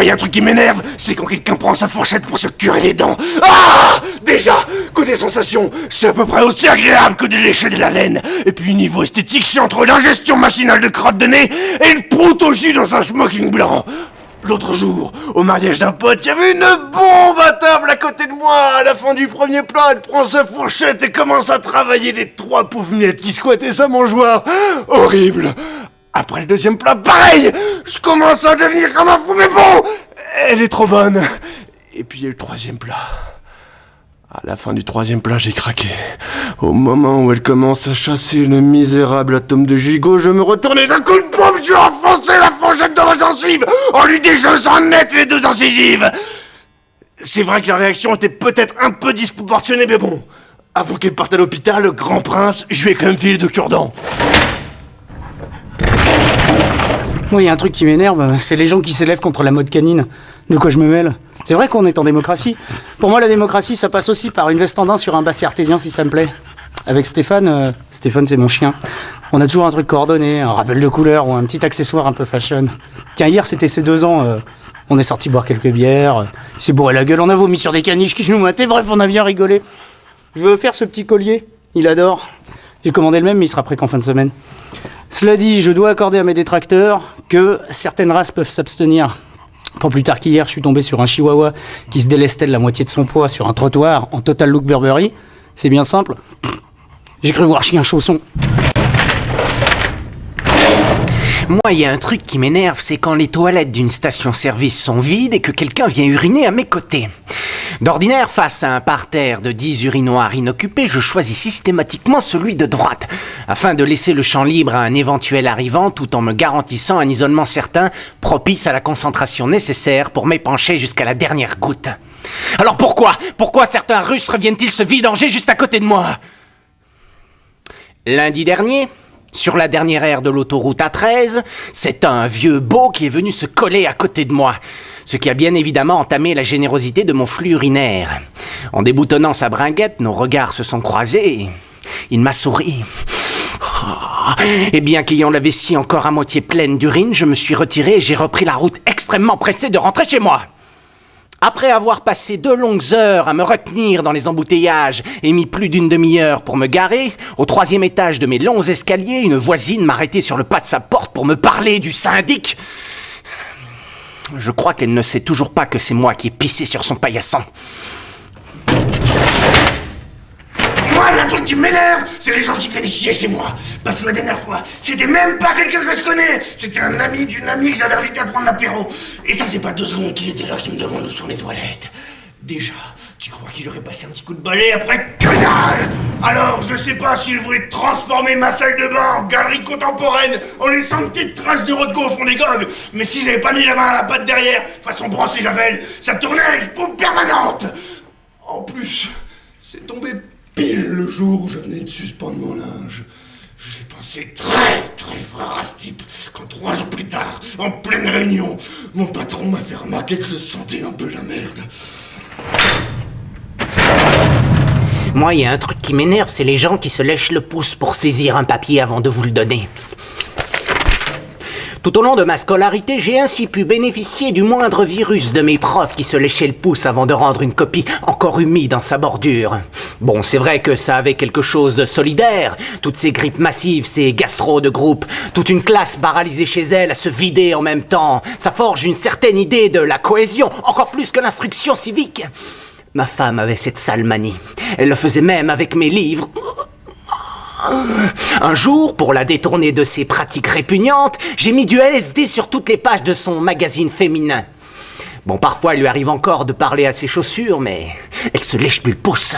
Moi, y a un truc qui m'énerve, c'est quand quelqu'un prend sa fourchette pour se curer les dents. Ah! Déjà, côté sensation, c'est à peu près aussi agréable que de lécher de la laine. Et puis niveau esthétique, c'est entre l'ingestion machinale de crotte de nez et une proute au jus dans un smoking blanc. L'autre jour, au mariage d'un pote, il y avait une bombe à table à côté de moi. À la fin du premier plat, elle prend sa fourchette et commence à travailler les 3 pauvres miettes qui squattaient sa mangeoire. Horrible. Après le deuxième plat, pareil. Je commence à devenir comme un fou, mais bon, elle est trop bonne. Et puis il y a eu le troisième plat. À la fin du troisième plat, j'ai craqué. Au moment où elle commence à chasser le misérable atome de gigot, je me retournais d'un coup de pompe, je lui ai enfoncé la fourchette dans la gencive en lui déchaussant net les 2 incisives. C'est vrai que la réaction était peut-être un peu disproportionnée, mais bon. Avant qu'elle parte à l'hôpital, le grand prince, je lui ai quand même filé 2 cure-dents. Moi, il y a un truc qui m'énerve, c'est les gens qui s'élèvent contre la mode canine. De quoi je me mêle? C'est vrai qu'on est en démocratie. Pour moi, la démocratie, ça passe aussi par une veste en daim sur un basset artésien, si ça me plaît. Avec Stéphane, Stéphane c'est mon chien, on a toujours un truc coordonné, un rappel de couleur ou un petit accessoire un peu fashion. Tiens, hier, c'était ses 2 ans, on est sorti boire quelques bières, il s'est bourré la gueule, on a vomi sur des caniches qui nous mataient, bref, on a bien rigolé. Je veux faire ce petit collier, il adore. J'ai commandé le même, mais il sera prêt qu'en fin de semaine. Cela dit, je dois accorder à mes détracteurs que certaines races peuvent s'abstenir. Pas plus tard qu'hier, je suis tombé sur un chihuahua qui se délestait de la moitié de son poids sur un trottoir en total look Burberry. C'est bien simple. J'ai cru voir chien chausson. Moi, il y a un truc qui m'énerve, c'est quand les toilettes d'une station-service sont vides et que quelqu'un vient uriner à mes côtés. D'ordinaire, face à un parterre de 10 urinoirs inoccupés, je choisis systématiquement celui de droite, afin de laisser le champ libre à un éventuel arrivant tout en me garantissant un isolement certain, propice à la concentration nécessaire pour m'épancher jusqu'à la dernière goutte. Alors pourquoi certains rustres viennent-ils se vidanger juste à côté de moi? Lundi dernier, sur la dernière aire de l'autoroute A13, c'est un vieux beau qui est venu se coller à côté de moi, ce qui a bien évidemment entamé la générosité de mon flux urinaire. En déboutonnant sa bringuette, nos regards se sont croisés. Il m'a souri. Et bien qu'ayant la vessie encore à moitié pleine d'urine, je me suis retiré et j'ai repris la route extrêmement pressé de rentrer chez moi. Après avoir passé 2 longues heures à me retenir dans les embouteillages et mis plus d'une demi-heure pour me garer, au 3e étage de mes longs escaliers, une voisine m'a arrêté sur le pas de sa porte pour me parler du syndic. Je crois qu'elle ne sait toujours pas que c'est moi qui ai pissé sur son paillasson. Moi, il y a un truc qui m'énerve, c'est les gens qui viennent chier chez moi. Parce que la dernière fois, c'était même pas quelqu'un que je connais. C'était un ami d'une amie que j'avais invité à prendre l'apéro. Et ça faisait pas 2 secondes qu'il était là qui me demande où sont les toilettes. Déjà, tu crois qu'il aurait passé un petit coup de balai après que dalle? Alors, je sais pas s'il voulait transformer ma salle de bain en galerie contemporaine en laissant une petite trace de Rodko au fond des gogues. Mais si j'avais pas mis la main à la patte derrière, façon brossé Javel, ça tournait à l'expo permanente. En plus, c'est tombé pile le jour où je venais de suspendre mon linge. J'ai pensé très fort à ce type quand 3 jours plus tard, en pleine réunion, mon patron m'a fait remarquer que je sentais un peu la merde. Moi, il y a un truc qui m'énerve, c'est les gens qui se lèchent le pouce pour saisir un papier avant de vous le donner. Tout au long de ma scolarité, j'ai ainsi pu bénéficier du moindre virus de mes profs qui se léchaient le pouce avant de rendre une copie encore humide dans sa bordure. Bon, c'est vrai que ça avait quelque chose de solidaire, toutes ces grippes massives, ces gastro de groupe, toute une classe paralysée chez elle à se vider en même temps. Ça forge une certaine idée de la cohésion, encore plus que l'instruction civique. Ma femme avait cette sale manie. Elle le faisait même avec mes livres. Un jour, pour la détourner de ses pratiques répugnantes, j'ai mis du LSD sur toutes les pages de son magazine féminin. Bon, parfois, il lui arrive encore de parler à ses chaussures, mais elle se lèche plus le pouce.